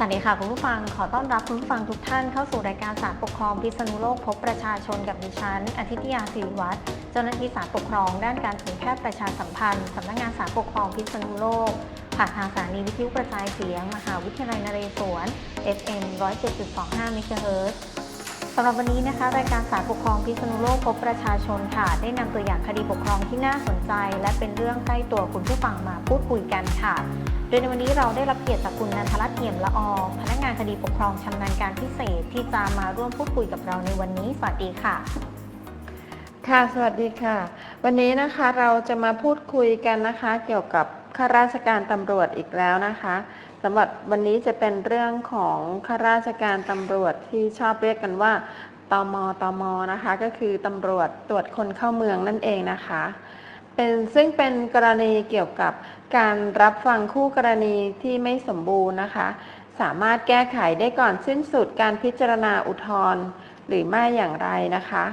วัสดีค่ะคุณผู้ฟังขอต้อนรับคุณผู้ฟังทุกท่านเข้าสู่รายการศาลปกครองพิษณุโลกพบประชาชนกับดิฉันอาทิตยาศิริวัฒน์เจ้าหน้าที่ศาลปกครองด้านการเผยแพร่ประชาสัมพันธ์สำนักงานศาลปกครองพิษณุโลกผ่านทางสถานีวิทยุกระจายเสียงมหาวิทยาลัยนเรศวร FM 107.25 เมกะเฮิรตซ์สำหรับวันนี้นะคะรายการศาลปกครองพิษณุโลกพบประชาชนค่ะได้นำตัวอย่างคดีปกครองที่น่าสนใจและเป็นเรื่องใกล้ตัวคุณผู้ฟังมาพูดคุยกันค่ะโดยในวันนี้เราได้รับเกียรติจากคุณนันทรัตน์เอี่ยมละอองพนักงานคดีปกครองชำนาญการพิเศษที่จะมาร่วมพูดคุยกับเราในวันนี้สวัสดีค่ะค่ะสวัสดีค่ะวันนี้นะคะเราจะมาพูดคุยกันนะคะเกี่ยวกับข้าราชการตำรวจอีกแล้วนะคะสำหรับวันนี้จะเป็นเรื่องของข้าราชการตำรวจที่ชอบเรียกกันว่าตมนะคะก็คือตำรวจตรวจคนเข้าเมืองนั่นเองนะคะซึ่งเป็นกรณีเกี่ยวกับการรับฟังคู่กรณีที่ไม่สมบูรณ์นะคะสามารถแก้ไขได้ก่อนสิ้นสุดการพิจารณาอุทธรณ์หรือไม่อย่างไรนะคะ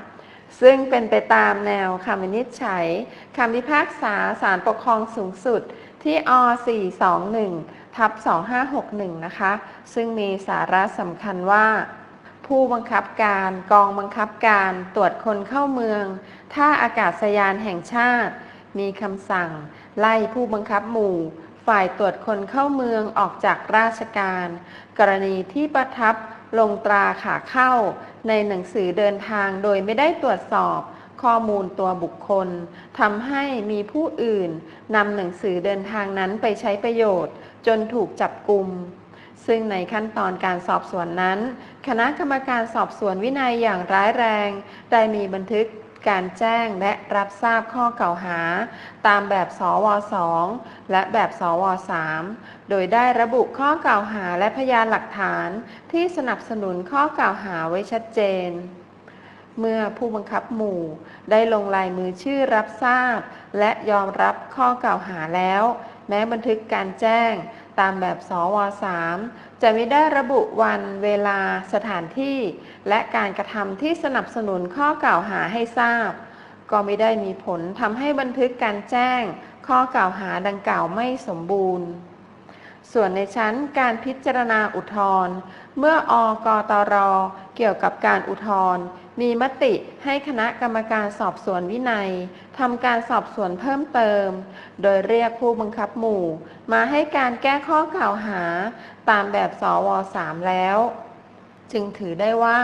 ซึ่งเป็นไปตามแนวคำวินิจฉัยคำพิพากษาศาลปกครองสูงสุดที่อ421/2561นะคะซึ่งมีสาระสำคัญว่าผู้บังคับการกองบังคับการตรวจคนเข้าเมืองท่าอากาศยานแห่งชาติมีคำสั่งไล่ผู้บังคับหมู่ฝ่ายตรวจคนเข้าเมืองออกจากราชการกรณีที่ประทับลงตราขาเข้าในหนังสือเดินทางโดยไม่ได้ตรวจสอบข้อมูลตัวบุคคลทำให้มีผู้อื่นนำหนังสือเดินทางนั้นไปใช้ประโยชน์จนถูกจับกุมซึ่งในขั้นตอนการสอบสวนนั้นคณะกรรมการสอบสวนวินัยอย่างร้ายแรงได้มีบันทึกการแจ้งและรับทราบข้อกล่าวหาตามแบบสว2และแบบสว3โดยได้ระบุข้อกล่าวหาและพยานหลักฐานที่สนับสนุนข้อกล่าวหาไว้ชัดเจนเมื่อผู้บังคับหมู่ได้ลงลายมือชื่อรับทราบและยอมรับข้อกล่าวหาแล้วแม้บันทึกการแจ้งตามแบบสว3จะไม่ได้ระบุวันเวลาสถานที่และการกระทำที่สนับสนุนข้อกล่าวหาให้ทราบก็ไม่ได้มีผลทำให้บันทึกการแจ้งข้อกล่าวหาดังกล่าวไม่สมบูรณ์ส่วนในชั้นการพิจารณาอุทธรณ์เมื่อกตร.เกี่ยวกับการอุทธรณ์มีมติให้คณะกรรมการสอบสวนวินัยทำการสอบสวนเพิ่มเติมโดยเรียกผู้บังคับหมู่มาให้การแก้ข้อกล่าวหาตามแบบสว3แล้วจึงถือได้ว่า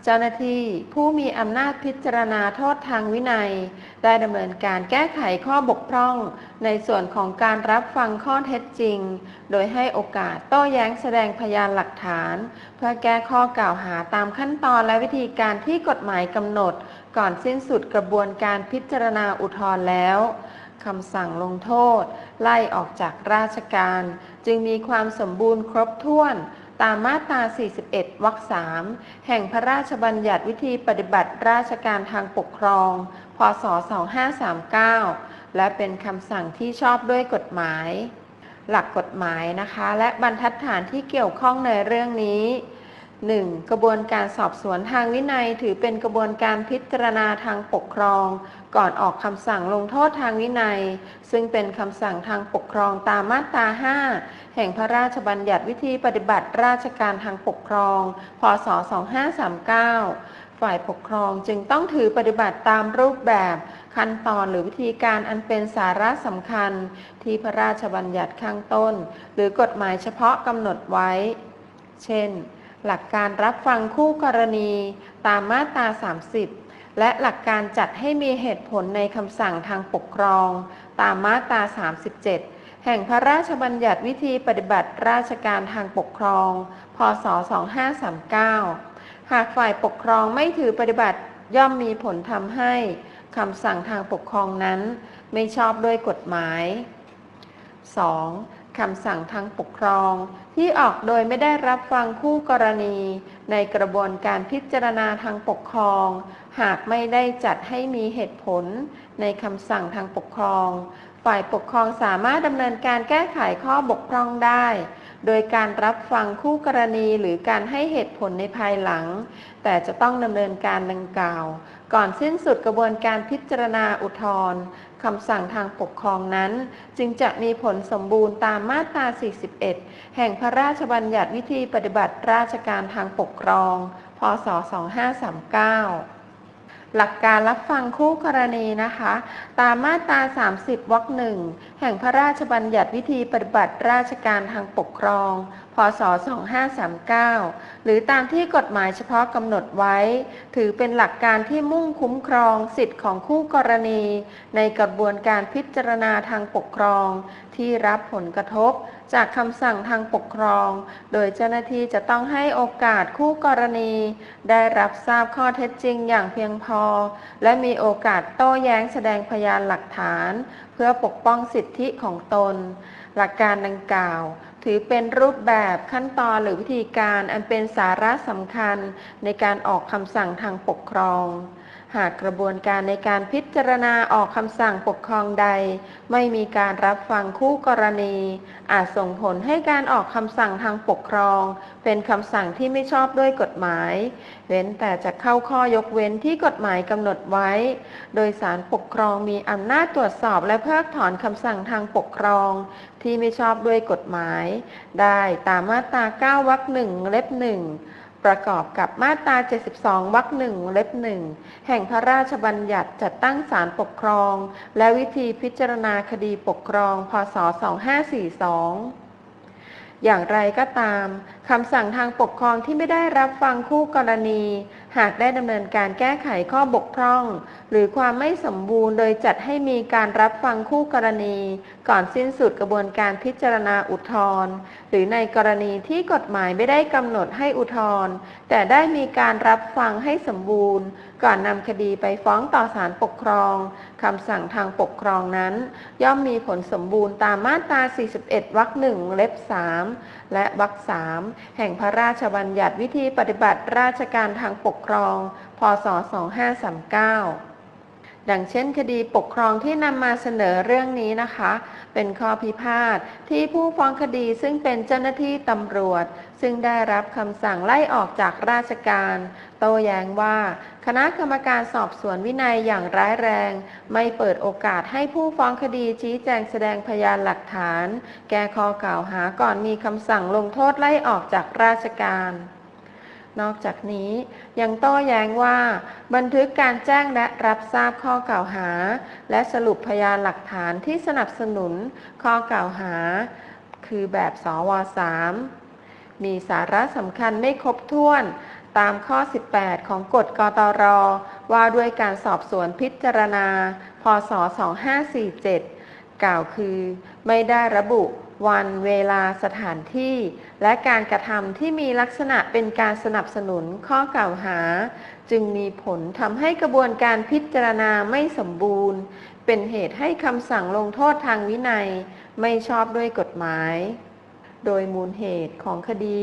เจ้าหน้าที่ผู้มีอำนาจพิจารณาโทษทางวินัยได้ดำเนินการแก้ไขข้อบกพร่องในส่วนของการรับฟังข้อเท็จจริงโดยให้โอกาสโต้แย้งแสดงพยานหลักฐานเพื่อแก้ข้อกล่าวหาตามขั้นตอนและวิธีการที่กฎหมายกำหนดก่อนสิ้นสุดกระบวนการพิจารณาอุทธรณ์แล้วคำสั่งลงโทษไล่ออกจากราชการจึงมีความสมบูรณ์ครบถ้วนตามมาตรา 41 วรรค 3 แห่งพระราชบัญญัติวิธีปฏิบัติราชการทางปกครอง พ.ศ. 2539 และเป็นคำสั่งที่ชอบด้วยกฎหมายหลักกฎหมายนะคะและบรรทัดฐานที่เกี่ยวข้องในเรื่องนี้ 1. กระบวนการสอบสวนทางวินัยถือเป็นกระบวนการพิจารณาทางปกครองก่อนออกคำสั่งลงโทษทางวินัยซึ่งเป็นคำสั่งทางปกครองตามมาตรา 5 แห่งพระราชบัญญัติวิธีปฏิบัติราชการทางปกครอง พ.ศ. 2539 ฝ่ายปกครองจึงต้องถือปฏิบัติตามรูปแบบขั้นตอนหรือวิธีการอันเป็นสาระสำคัญที่พระราชบัญญัติข้างต้นหรือกฎหมายเฉพาะกำหนดไว้เช่นหลักการรับฟังคู่กรณีตามมาตรา 30 และหลักการจัดให้มีเหตุผลในคำสั่งทางปกครองตามมาตรา 37 แห่งพระราชบัญญัติวิธีปฏิบัติราชการทางปกครอง พ.ศ. 2539 หากฝ่ายปกครองไม่ถือปฏิบัติย่อมมีผลทำให้คำสั่งทางปกครองนั้นไม่ชอบด้วยกฎหมาย 2. คำสั่งทางปกครองที่ออกโดยไม่ได้รับฟังคู่กรณีในกระบวนการพิจารณาทางปกครองหากไม่ได้จัดให้มีเหตุผลในคำสั่งทางปกครองฝ่ายปกครองสามารถดำเนินการแก้ไขข้อบกพร่องได้โดยการรับฟังคู่กรณีหรือการให้เหตุผลในภายหลังแต่จะต้องดำเนินการดังกล่าวก่อนสิ้นสุดกระบวนการพิจารณาอุทธรณ์ คำสั่งทางปกครองนั้นจึงจะมีผลสมบูรณ์ตามมาตรา 41 แห่งพระราชบัญญัติวิธีปฏิบัติราชการทางปกครอง พ.ศ. 2539 หลักการรับฟังคู่กรณีนะคะ ตามมาตรา 30 วรรค 1 แห่งพระราชบัญญัติวิธีปฏิบัติราชการทางปกครอง พ.ศ. 2539 หรือตามที่กฎหมายเฉพาะกำหนดไว้ ถือเป็นหลักการที่มุ่งคุ้มครองสิทธิของคู่กรณี ในกระบวนการพิจารณาทางปกครองที่รับผลกระทบจากคำสั่งทางปกครอง โดยเจ้าหน้าที่จะต้องให้โอกาสคู่กรณี ได้รับทราบข้อเท็จจริงอย่างเพียงพอ และมีโอกาสโต้แย้งแสดงพยานหลักฐาน เพื่อปกป้องสิทธิของตน หลักการดังกล่าว ถือเป็นรูปแบบขั้นตอนหรือวิธีการอันเป็นสาระสำคัญในการออกคำสั่งทางปกครอง หากกระบวนการในการพิจารณาออกคำสั่งปกครองใดไม่มีการรับฟังคู่กรณีอาจส่งผลให้การออกคำสั่งทางปกครองเป็นคำสั่งที่ไม่ชอบด้วยกฎหมายเว้นแต่จะเข้าข้อยกเว้นที่กฎหมายกำหนดไว้โดยศาลปกครองมีอำนาจตรวจสอบและเพิกถอนคำสั่งทางปกครองที่ไม่ชอบด้วยกฎหมายได้ตามมาตรา 9 วรรค 1 เล็บ 1ประกอบกับมาตรา 72 วรรค 1 เล็บ 1 แห่งพระราชบัญญัติจัดตั้งศาลปกครองและวิธีพิจารณาคดีปกครอง พ.ศ. 2542 อย่างไรก็ตามคำสั่งทางปกครองที่ไม่ได้รับฟังคู่กรณีหากได้ดำเนินการแก้ไขข้อบกพร่องหรือความไม่สมบูรณ์โดยจัดให้มีการรับฟังคู่กรณีก่อนสิ้นสุดกระบวนการพิจารณาอุทธรณ์หรือในกรณีที่กฎหมายไม่ได้กำหนดให้อุทธรณ์แต่ได้มีการรับฟังให้สมบูรณ์ก่อนนำคดีไปฟ้องต่อศาลปกครองคำสั่งทางปกครองนั้นย่อมมีผลสมบูรณ์ตามมาตรา 41 วรรค 1 เล็บ 3 และวรรค 3 แห่งพระราชบัญญัติวิธีปฏิบัติราชการทางปกครอง พ.ศ. 2539 ดังเช่นคดีปกครองที่นำมาเสนอเรื่องนี้นะคะเป็นข้อพิพาทที่ผู้ฟ้องคดีซึ่งเป็นเจ้าหน้าที่ตำรวจซึ่งได้รับคำสั่งไล่ออกจากราชการโต้แย้งว่าคณะกรรมการสอบสวนวินัยอย่างร้ายแรงไม่เปิดโอกาสให้ผู้ฟ้องคดีชี้แจงแสดงพยานหลักฐานแก้ข้อกล่าวหาก่อนมีคำสั่งลงโทษไล่ออกจากราชการนอกจากนี้ยังโต้แย้งว่าบันทึกการแจ้งและรับทราบข้อกล่าวหาและสรุปพยานหลักฐานที่สนับสนุนข้อกล่าวหาคือแบบสว.3 มีสาระสำคัญไม่ครบถ้วนตามข้อ 18 ของกฎกตร.ว่าด้วยการสอบสวนพิจารณา พ.ศ. 2547 กล่าวคือไม่ได้ระบุวันเวลาสถานที่และการกระทำที่มีลักษณะเป็นการสนับสนุนข้อกล่าวหาจึงมีผลทำให้กระบวนการพิจารณาไม่สมบูรณ์เป็นเหตุให้คำสั่งลงโทษทางวินัยไม่ชอบด้วยกฎหมายโดยมูลเหตุของคดี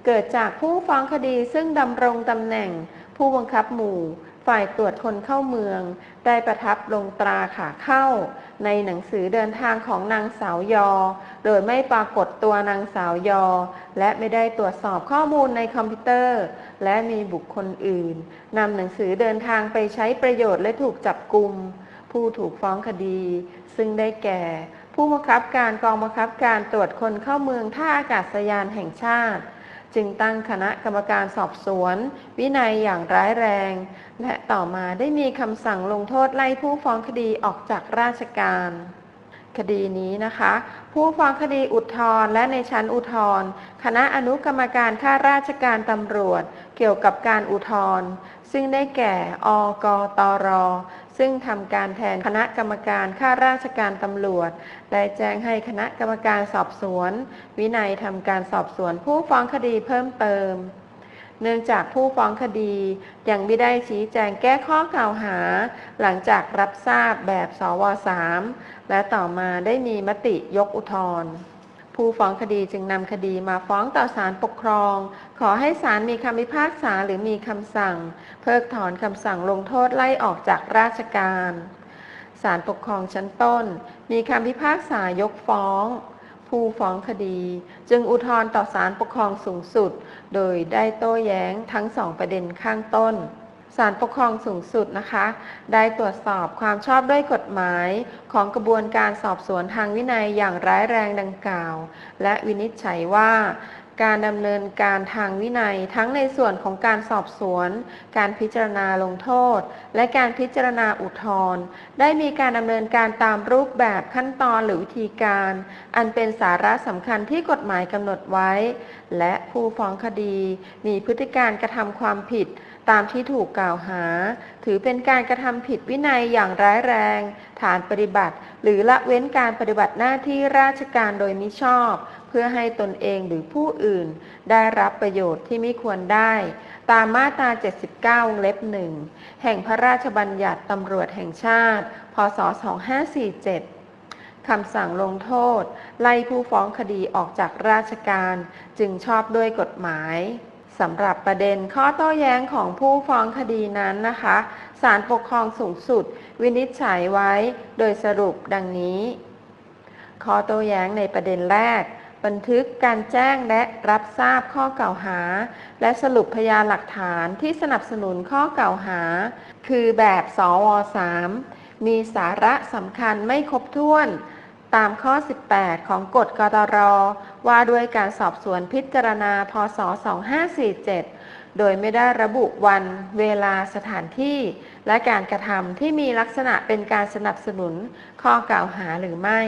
เกิดจากผู้ฟ้องคดีซึ่งดำรงตำแหน่งผู้บังคับหมู่ฝ่ายตรวจคนเข้าเมืองได้ประทับลงตราขาเข้าในหนังสือเดินทางของนางสาวยอโดยไม่ปรากฏตัวนางสาวยอและไม่ได้ตรวจสอบข้อมูลในคอมพิวเตอร์และมีบุคคลอื่นนำหนังสือเดินทางไปใช้ประโยชน์และถูกจับกุมผู้ถูกฟ้องคดีซึ่งได้แก่ผู้บังคับการกองบังคับการตรวจคนเข้าเมืองท่าอากาศยานแห่งชาติจึงตั้งคณะกรรมการสอบสวนวินัยอย่างร้ายแรงและต่อมาได้มีคำสั่งลงโทษไล่ผู้ฟ้องคดีออกจากราชการคดีนี้นะคะผู้ฟ้องคดีอุทธรณ์และในชั้นอุทธรณ์คณะอนุกรรมการข้าราชการตำรวจเกี่ยวกับการอุทธรณ์ซึ่งได้แก่อกตร.ซึ่งทำการแทนคณะกรรมการข้าราชการตำรวจได้แจ้งให้คณะกรรมการสอบสวนวินัยทำการสอบสวนผู้ฟ้องคดีเพิ่มเติมเนื่องจากผู้ฟ้องคดียังไม่ได้ชี้แจงแก้ข้อกล่าวหาหลังจากรับทราบแบบสว.3 และต่อมาได้มีมติยกอุทธรณ์ผู้ฟ้องคดีจึงนำคดีมาฟ้องต่อศาลปกครองขอให้ศาลมีคำพิพากษาหรือมีคำสั่งเพิกถอนคำสั่งลงโทษไล่ออกจากราชการศาลปกครองชั้นต้นมีคำพิพากษายกฟ้องผู้ฟ้องคดีจึงอุทธรณ์ต่อศาลปกครองสูงสุดโดยได้โต้แย้งทั้งสองประเด็นข้างต้น ศาลปกครองสูงสุดนะคะได้ตรวจสอบความชอบด้วยกฎหมายของกระบวนการสอบสวนทางวินัยอย่างร้ายแรงดังกล่าวและวินิจฉัยว่าการดำเนินการทางวินัยทั้งในส่วนของการสอบสวนการพิจารณาลงโทษและการพิจารณาอุทธรณ์ได้มีการดำเนินการตามรูปแบบขั้นตอนหรือวิธีการอันเป็นสาระสำคัญที่กฎหมายกำหนดไว้และผู้ฟ้องคดีมีพฤติการกระทำความผิดตามที่ถูกกล่าวหาถือเป็นการกระทำผิดวินัยอย่างร้ายแรงฐานปฏิบัติหรือละเว้นการปฏิบัติหน้าที่ราชการโดยมิชอบเพื่อให้ตนเองหรือผู้อื่นได้รับประโยชน์ที่ไม่ควรได้ตามมาตรา 79 วงเล็บ 1 แห่งพระราชบัญญัติตำรวจแห่งชาติ พ.ศ. 2547 คำสั่งลงโทษไล่ผู้ฟ้องคดีออกจากราชการจึงชอบด้วยกฎหมายสำหรับประเด็นข้อโต้แย้งของผู้ฟ้องคดีนั้นนะคะศาลปกครองสูงสุดวินิจฉัยไว้โดยสรุปดังนี้ข้อโต้แย้งในประเด็นแรกบันทึกการแจ้งและรับทราบข้อกล่าวหาและสรุปพยานหลักฐานที่สนับสนุนข้อกล่าวหาคือแบบสว.3 มีสาระสำคัญไม่ครบถ้วนตามข้อ 18 ของกฎกตร.ว่าด้วยการสอบสวนพิจารณาพ.ศ. 2547 โดยไม่ได้ระบุวันเวลาสถานที่และการกระทำที่มีลักษณะเป็นการสนับสนุนข้อกล่าวหาหรือไม่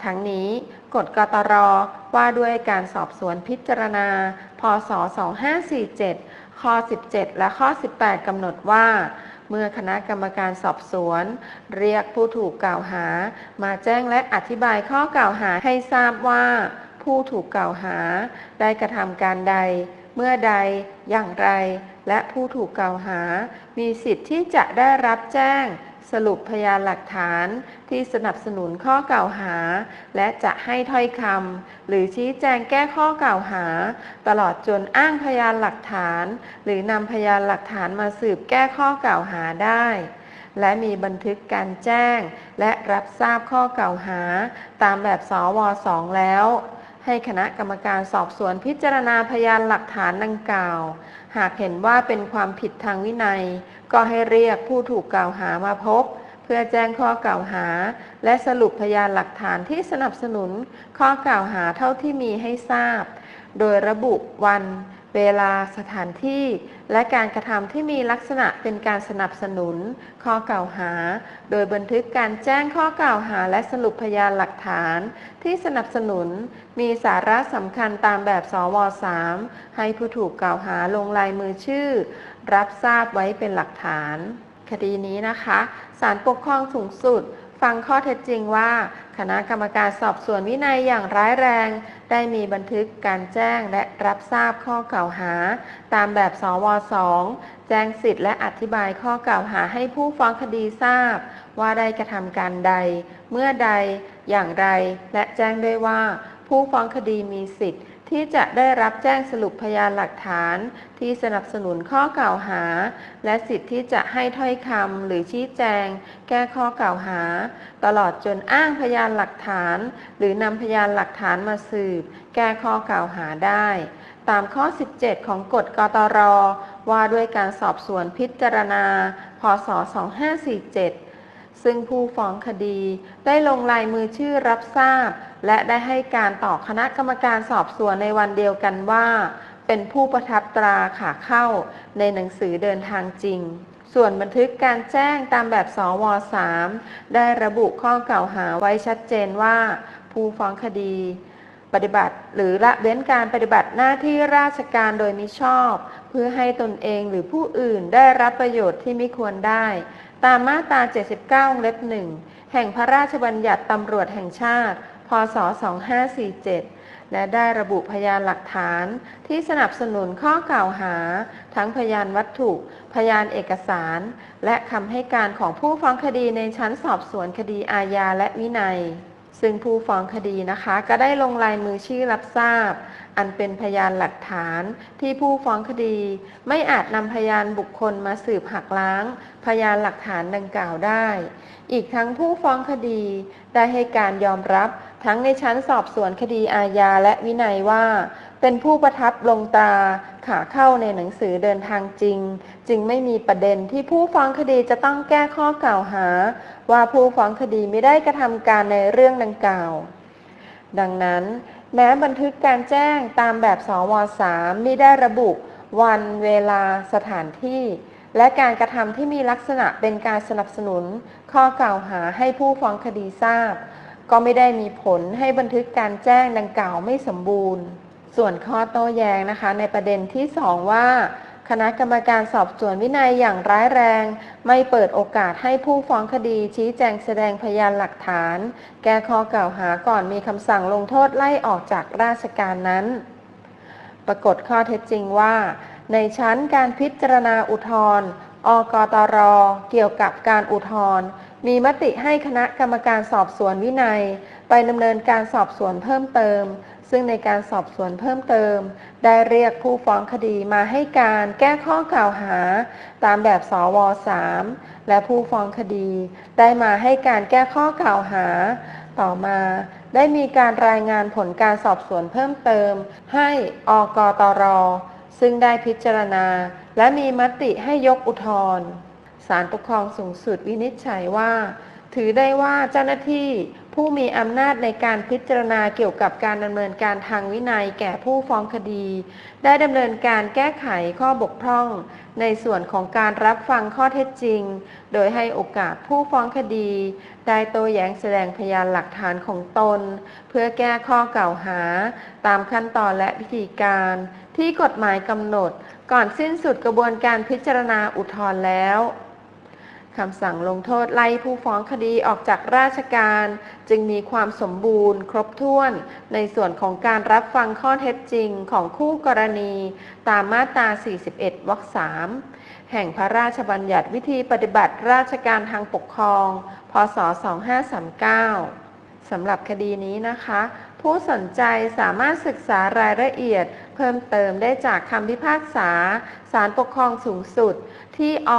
ทั้งนี้กฎกตร.ว่าด้วยการสอบสวนพิจารณาพ.ศ. 2547 ข้อ 17 และข้อ 18 กำหนดว่าเมื่อคณะกรรมการสอบสวนเรียกผู้ถูกกล่าวหามาแจ้งและอธิบายข้อกล่าวหาให้ทราบว่าผู้ถูกกล่าวหาได้กระทำการใดเมื่อใดอย่างไรและผู้ถูกกล่าวหามีสิทธิ์ที่จะได้รับแจ้งสรุปพยานหลักฐานที่สนับสนุนข้อกล่าวหาและจะให้ถ้อยคำหรือชี้แจงแก้ข้อกล่าวหาตลอดจนอ้างพยานหลักฐานหรือนำพยานหลักฐานมาสืบแก้ข้อกล่าวหาได้และมีบันทึกการแจ้งและรับทราบข้อกล่าวหาตามแบบสว.2 แล้วให้คณะกรรมการสอบสวนพิจารณาพยานหลักฐานดังกล่าวหากเห็นว่าเป็นความผิดทางวินัยก็ให้เรียกผู้ถูกกล่าวหามาพบเพื่อแจ้งข้อกล่าวหาและสรุปพยานหลักฐานที่สนับสนุนข้อกล่าวหาเท่าที่มีให้ทราบโดยระบุวันเวลาสถานที่และการกระทำที่มีลักษณะเป็นการสนับสนุนข้อกล่าวหาโดยบันทึกการแจ้งข้อกล่าวหาและสรุปพยานหลักฐานที่สนับสนุนมีสาระสำคัญตามแบบสว.3 ให้ผู้ถูกกล่าวหาลงลายมือชื่อรับทราบไว้เป็นหลักฐานคดีนี้นะคะศาลปกครองสูงสุดฟังข้อเท็จจริงว่าคณะกรรมการสอบสวนวินัยอย่างร้ายแรงได้มีบันทึกการแจ้งและรับทราบข้อกล่าวหาตามแบบสว.2 แจ้งสิทธิและอธิบายข้อกล่าวหาให้ผู้ฟ้องคดีทราบว่าได้กระทำการใดเมื่อใดอย่างไรและแจ้งด้วยว่าผู้ฟ้องคดีมีสิทธิ์ที่จะได้รับแจ้งสรุปพยานหลักฐานที่สนับสนุนข้อกล่าวหาและสิทธิ์ที่จะให้ถ้อยคำหรือชี้แจงแก้ข้อกล่าวหาตลอดจนอ้างพยานหลักฐานหรือนำพยานหลักฐานมาสืบแก้ข้อกล่าวหาได้ตามข้อ 17 ของกฎกตร.ว่าด้วยการสอบสวนพิจารณาพ.ศ. 2547ซึ่งผู้ฟ้องคดีได้ลงลายมือชื่อรับทราบและได้ให้การต่อคณะกรรมการสอบสวนในวันเดียวกันว่าเป็นผู้ประทับตราขาเข้าในหนังสือเดินทางจริงส่วนบันทึกการแจ้งตามแบบสว.3 ได้ระบุข้อกล่าวหาไว้ชัดเจนว่าผู้ฟ้องคดีปฏิบัติหรือละเว้นการปฏิบัติหน้าที่ราชการโดยมิชอบเพื่อให้ตนเองหรือผู้อื่นได้รับประโยชน์ที่ไม่ควรได้ตามมาตรา 79 วงเล็บ 1 แห่งพระราชบัญญัติตำรวจแห่งชาติ พ.ศ. 2547 และได้ระบุพยานหลักฐานที่สนับสนุนข้อกล่าวหาทั้งพยานวัตถุพยานเอกสารและคำให้การของผู้ฟ้องคดีในชั้นสอบสวนคดีอาญาและวินัยซึ่งผู้ฟ้องคดีนะคะก็ได้ลงลายมือชื่อรับทราบอันเป็นพยานหลักฐานที่ผู้ฟ้องคดีไม่อาจนำพยานบุคคลมาสืบหักล้างพยานหลักฐานดังกล่าวได้อีกทั้งผู้ฟ้องคดีได้ให้การยอมรับ ทั้งในชั้นสอบสวนคดีอาญาและวินัยว่าเป็นผู้ประทับลงตราขาเข้าในหนังสือเดินทางจริงจึงไม่มีประเด็นที่ผู้ฟ้องคดีจะต้องแก้ข้อกล่าวหาว่าผู้ฟ้องคดีไม่ได้กระทำการในเรื่องดังกล่าวดังนั้นแม้บันทึกการแจ้งตามแบบสว3มิได้ระบุวันเวลาสถานที่และการกระทำที่มีลักษณะเป็นการสนับสนุนข้อกล่าวหาให้ผู้ฟ้องคดีทราบก็ไม่ได้มีผลให้บันทึกการแจ้งดังกล่าวไม่สมบูรณ์ส่วนข้อโต้แย้งนะคะในประเด็นที่2ว่าคณะกรรมการสอบสวนวินัยอย่างร้ายแรงไม่เปิดโอกาสให้ผู้ฟ้องคดีชี้แจงแสดงพยานหลักฐานแก้ข้อกล่าวหาก่อนมีคำสั่งลงโทษไล่ออกจากราชการนั้นปรากฏข้อเท็จจริงว่าในชั้นการพิจารณาอุทธรณ์อกตร.เกี่ยวกับการอุทธรณ์มีมติให้คณะกรรมการสอบสวนวินัยไปดำเนินการสอบสวนเพิ่มเติมซึ่งในการสอบสวนเพิ่มเติมได้เรียกผู้ฟ้องคดีมาให้การแก้ข้อกล่าวหาตามแบบสว3และผู้ฟ้องคดีได้มาให้การแก้ข้อกล่าวหาต่อมาได้มีการรายงานผลการสอบสวนเพิ่มเติมให้อกตร.ซึ่งได้พิจารณาและมีมติให้ยกอุทธรณ์ศาลปกครองสูงสุดวินิจฉัยว่าถือได้ว่าเจ้าหน้าที่ผู้มีอำนาจในการพิจารณาเกี่ยวกับการดำเนินการทางวินัยแก่ผู้ฟ้องคดีได้ดำเนินการแก้ไขข้อบกพร่องในส่วนของการรับฟังข้อเท็จจริงโดยให้โอกาสผู้ฟ้องคดีได้โต้แย้งแสดงพยานหลักฐานของตนเพื่อแก้ข้อกล่าวหาตามขั้นตอนและวิธีการที่กฎหมายกำหนดก่อนสิ้นสุดกระบวนการพิจารณาอุทธรณ์แล้วคำสั่งลงโทษไล่ผู้ฟ้องคดีออกจากราชการจึงมีความสมบูรณ์ครบถ้วนในส่วนของการรับฟังข้อเท็จจริงของคู่กรณีตามมาตรา 41 วรรค 3 แห่งพระราชบัญญัติวิธีปฏิบัติราชการทางปกครอง พ.ศ. 2539 สำหรับคดีนี้นะคะผู้สนใจสามารถศึกษารายละเอียดเพิ่มเติมได้จากคำพิพากษาศาลปกครองสูงสุดที่อ421/2561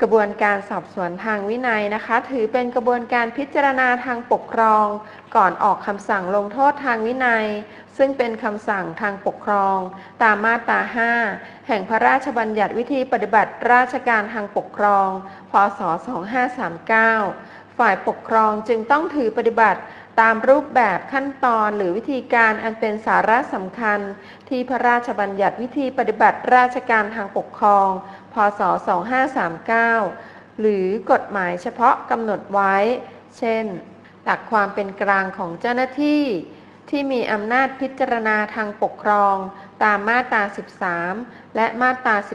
กระบวนการสอบสวนทางวินัยนะคะถือเป็นกระบวนการพิจารณาทางปกครองก่อนออกคำสั่งลงโทษทางวินัยซึ่งเป็นคำสั่งทางปกครองตามมาตรา 5 แห่งพระราชบัญญัติวิธีปฏิบัติราชการทางปกครอง พ.ศ. 2539 ฝ่ายปกครองจึงต้องถือปฏิบัติตามรูปแบบขั้นตอนหรือวิธีการอันเป็นสาระสำคัญที่พระราชบัญญัติวิธีปฏิบัติราชการทางปกครอง พ.ศ. 2539 หรือกฎหมายเฉพาะกำหนดไว้เช่นหลักความเป็นกลางของเจ้าหน้าที่ที่มีอำนาจพิจารณาทางปกครองตามมาตรา 13 และมาตรา 16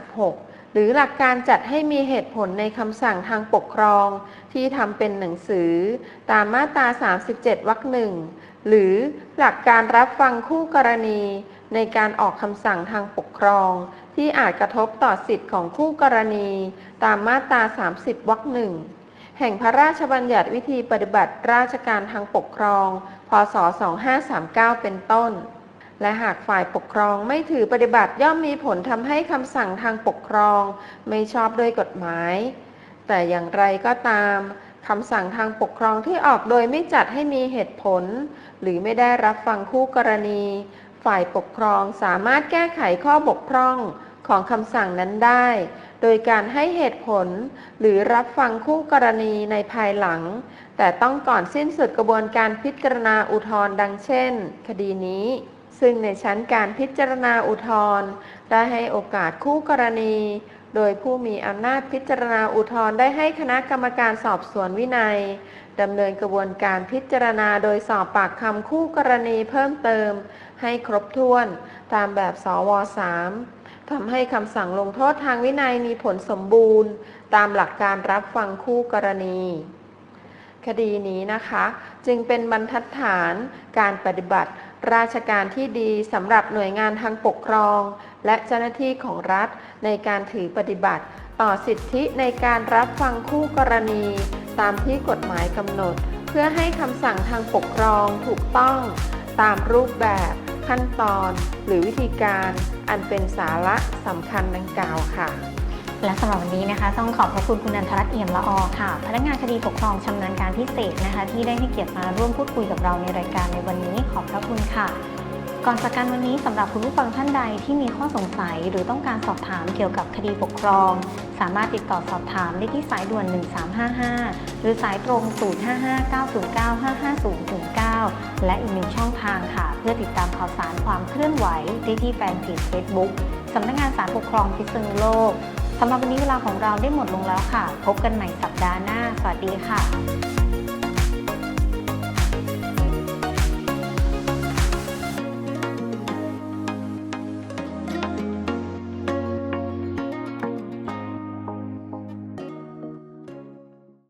หรือหลักการจัดให้มีเหตุผลในคำสั่งทางปกครองที่ทำเป็นหนังสือตามมาตรา 37 วรรค 1 หรือหลักการรับฟังคู่กรณีในการออกคำสั่งทางปกครองที่อาจกระทบต่อสิทธิของคู่กรณีตามมาตรา 30 วรรค 1 แห่งพระราชบัญญัติวิธีปฏิบัติราชการทางปกครอง พ.ศ. 2539 เป็นต้นและหากฝ่ายปกครองไม่ถือปฏิบัติย่อมมีผลทำให้คำสั่งทางปกครองไม่ชอบด้วยกฎหมายแต่อย่างไรก็ตามคำสั่งทางปกครองที่ออกโดยไม่จัดให้มีเหตุผลหรือไม่ได้รับฟังคู่กรณีฝ่ายปกครองสามารถแก้ไขข้อบกพร่องของคำสั่งนั้นได้โดยการให้เหตุผลหรือรับฟังคู่กรณีในภายหลังแต่ต้องก่อนสิ้นสุดกระบวนการพิจารณาอุทธรณ์ดังเช่นคดีนี้ซึ่งในชั้นการพิจารณาอุทธรณ์ได้ให้โอกาสคู่กรณีโดยผู้มีอำนาจพิจารณาอุทธรณ์ได้ให้คณะกรรมการสอบสวนวินัยดำเนินกระบวนการพิจารณาโดยสอบปากคำคู่กรณีเพิ่มเติมให้ครบถ้วนตามแบบสว3ทำให้คำสั่งลงโทษทางวินัยมีผลสมบูรณ์ตามหลักการรับฟังคู่กรณีคดีนี้นะคะจึงเป็นบรรทัดฐานการปฏิบัติราชการที่ดีสำหรับหน่วยงานทางปกครองและเจ้าหน้าที่ของรัฐในการถือปฏิบัติต่อสิทธิในการรับฟังคู่กรณีตามที่กฎหมายกำหนดเพื่อให้คำสั่งทางปกครองถูกต้องตามรูปแบบขั้นตอนหรือวิธีการอันเป็นสาระสำคัญดังกล่าวค่ะ และสำหรับวันนี้นะคะต้องขอบพระคุณคุณนันทรัตน์เอี่ยมละออค่ะพนักงานคดีปกครองชำนาญการพิเศษนะคะที่ได้ให้เกียรติมาร่วมพูดคุยกับเราในรายการในวันนี้ขอบพระคุณค่ะก่อนจากกันวันนี้สำหรับคุณผู้ฟังท่านใดที่มีข้อสงสัยหรือต้องการสอบถามเกี่ยวกับคดีปกครองสามารถติดต่อสอบถามได้ที่สายด่วน 1355 หรือสายตรง 055-909-550-9 และอีกหนึ่งช่องทางค่ะเพื่อติดตามข่าวสารความเคลื่อนไหวได้ที่แฟนเพจ Facebook สำนักงานศาลปกครองพิษณุโลกสำหรับวันนี้เวลาของเราได้หมดลงแล้วค่ะพบกันใหม่สัปดาห์หน้าสวัสดีค่ะ